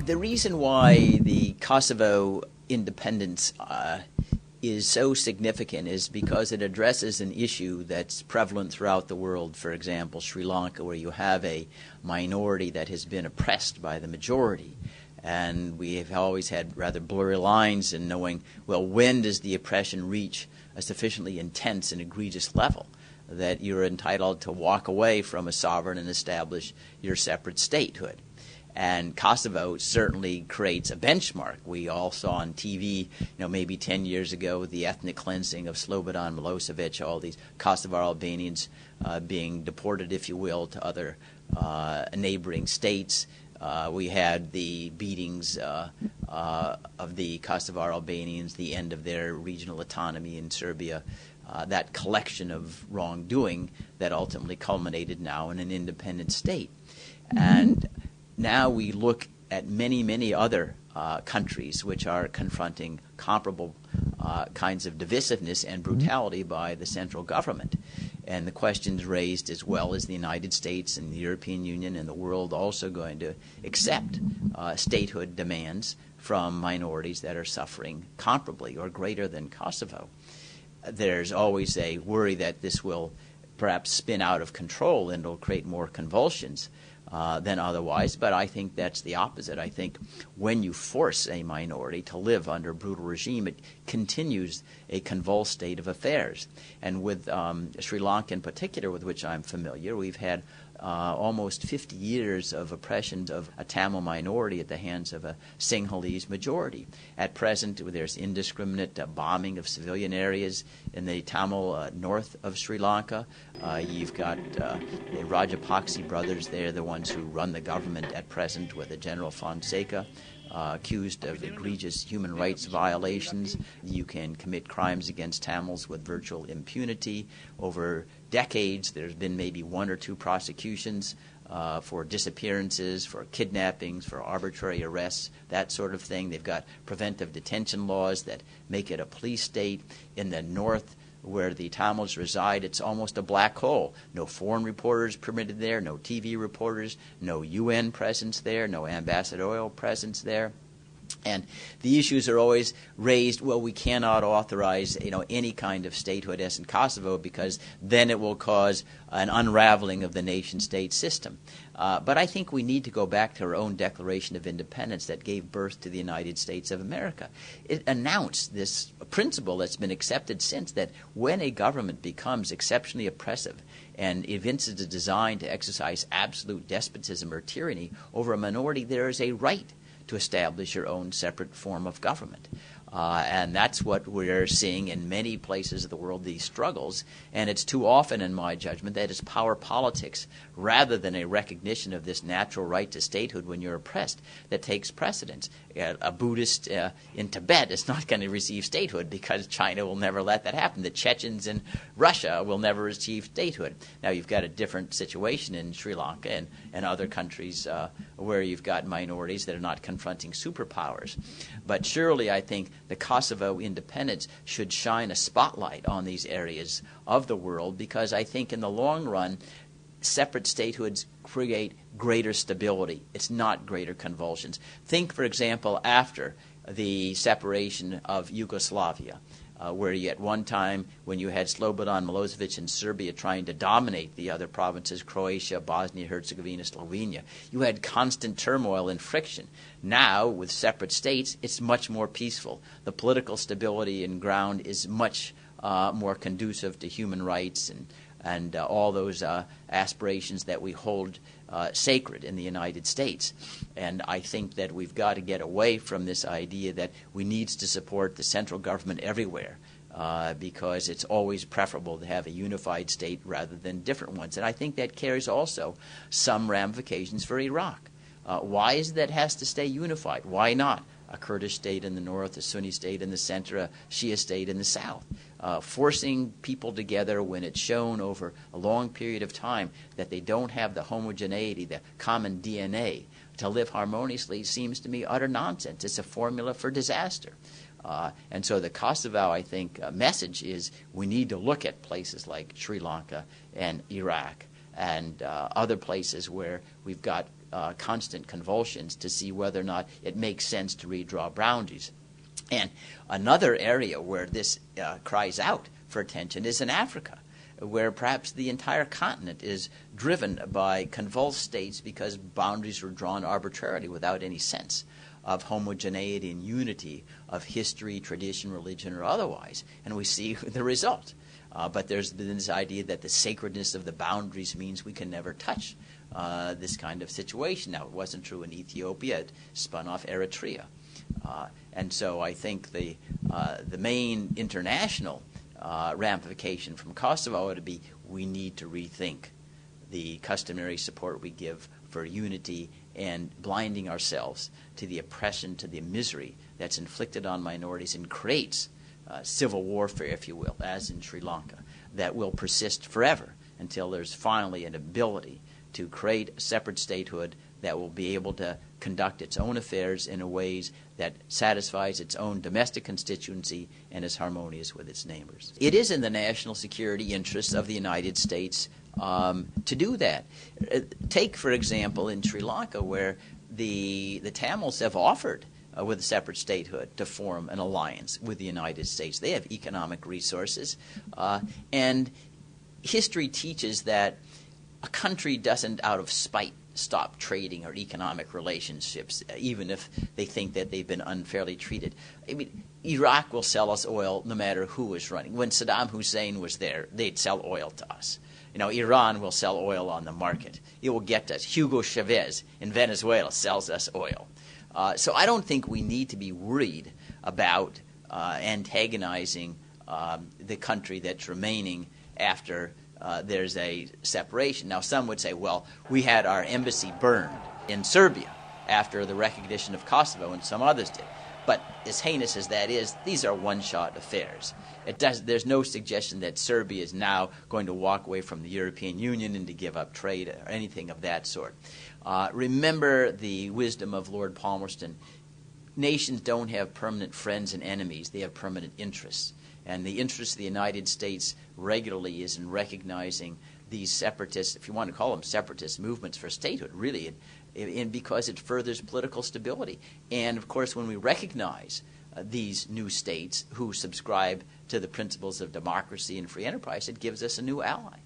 The reason why the Kosovo independence is so significant is because it addresses an issue that's prevalent throughout the world. For example, Sri Lanka, where you have a minority that has been oppressed by the majority. And we have always had rather blurry lines in knowing, well, when does the oppression reach a sufficiently intense and egregious level that you're entitled to walk away from a sovereign and establish your separate statehood? And Kosovo certainly creates a benchmark. We all saw on TV, maybe 10 years ago, the ethnic cleansing of Slobodan Milosevic, all these Kosovar Albanians being deported, if you will, to other neighboring states. We had the beatings of the Kosovar Albanians, the end of their regional autonomy in Serbia, that collection of wrongdoing that ultimately culminated now in an independent state. And now we look at many, many other countries which are confronting comparable kinds of divisiveness and brutality by the central government. And the questions raised as well, is the United States and the European Union and the world also going to accept statehood demands from minorities that are suffering comparably or greater than Kosovo? There's always a worry that this will perhaps spin out of control and will create more convulsions than otherwise, but I think that's the opposite. I think when you force a minority to live under a brutal regime, it continues a convulsed state of affairs. And with Sri Lanka in particular, with which I'm familiar, we've had almost 50 years of oppression of a Tamil minority at the hands of a Sinhalese majority. At present, there's indiscriminate bombing of civilian areas in the Tamil north of Sri Lanka. You've got the Rajapaksa brothers. They're the ones who run the government at present, with the General Fonseca, accused of egregious human rights violations. You can commit crimes against Tamils with virtual impunity. Over decades, there's been maybe one or two prosecutions for disappearances, for kidnappings, for arbitrary arrests, that sort of thing. They've got preventive detention laws that make it a police state. In the north, where the Tamils reside, it's almost a black hole. No foreign reporters permitted there, no TV reporters, no UN presence there, no ambassadorial presence there. And the issues are always raised, well, we cannot authorize any kind of statehood as in Kosovo because then it will cause an unraveling of the nation-state system. But I think we need to go back to our own Declaration of Independence that gave birth to the United States of America. It announced this principle that's been accepted since, that when a government becomes exceptionally oppressive and evinces a design to exercise absolute despotism or tyranny over a minority, there is a right to establish your own separate form of government. And that's what we're seeing in many places of the world, these struggles. And it's too often, in my judgment, that it's power politics rather than a recognition of this natural right to statehood when you're oppressed that takes precedence. A Buddhist in Tibet is not going to receive statehood because China will never let that happen. The Chechens in Russia will never receive statehood. Now, you've got a different situation in Sri Lanka and other countries where you've got minorities that are not confronting superpowers. But surely, I think the Kosovo independence should shine a spotlight on these areas of the world, because I think in the long run, separate statehoods create greater stability. It's not greater convulsions. Think, for example, after the separation of Yugoslavia, where you, at one time, when you had Slobodan Milosevic in Serbia trying to dominate the other provinces, Croatia, Bosnia-Herzegovina, Slovenia, you had constant turmoil and friction. Now, with separate states, it's much more peaceful. The political stability and ground is much more conducive to human rights and all those aspirations that we hold sacred in the United States. And I think that we've got to get away from this idea that we need to support the central government everywhere, because it's always preferable to have a unified state rather than different ones. And I think that carries also some ramifications for Iraq. Why is it that it has to stay unified? Why not a Kurdish state in the north, a Sunni state in the center, a Shia state in the south? Forcing people together when it's shown over a long period of time that they don't have the homogeneity, the common DNA to live harmoniously seems to me utter nonsense. It's a formula for disaster. And so the Kosovo, I think, message is we need to look at places like Sri Lanka and Iraq and other places where we've got constant convulsions to see whether or not it makes sense to redraw boundaries. And another area where this cries out for attention is in Africa, where perhaps the entire continent is driven by convulsed states because boundaries were drawn arbitrarily without any sense of homogeneity and unity of history, tradition, religion, or otherwise. And we see the result. But there's been this idea that the sacredness of the boundaries means we can never touch this kind of situation. Now, it wasn't true in Ethiopia. It spun off Eritrea. And so I think the main international ramification from Kosovo would be we need to rethink the customary support we give for unity and blinding ourselves to the oppression, to the misery that's inflicted on minorities and creates civil warfare, if you will, as in Sri Lanka, that will persist forever until there's finally an ability to create a separate statehood that will be able to conduct its own affairs in a ways that satisfies its own domestic constituency and is harmonious with its neighbors. It is in the national security interests of the United States to do that. Take, for example, in Sri Lanka, where the Tamils have offered with a separate statehood to form an alliance with the United States. They have economic resources, and history teaches that a country doesn't, out of spite, stop trading or economic relationships, even if they think that they've been unfairly treated. I mean, Iraq will sell us oil no matter who is running. When Saddam Hussein was there, they'd sell oil to us. You know, Iran will sell oil on the market. It will get us. Hugo Chavez in Venezuela sells us oil. So I don't think we need to be worried about antagonizing the country that's remaining after there's a separation. Now, some would say, well, we had our embassy burned in Serbia after the recognition of Kosovo, and some others did. But as heinous as that is, these are one-shot affairs. There's no suggestion that Serbia is now going to walk away from the European Union and to give up trade or anything of that sort. Remember the wisdom of Lord Palmerston. Nations don't have permanent friends and enemies. They have permanent interests. And the interest of the United States regularly is in recognizing these separatist, if you want to call them separatist movements for statehood, really, and because it furthers political stability. And, of course, when we recognize these new states who subscribe to the principles of democracy and free enterprise, it gives us a new ally.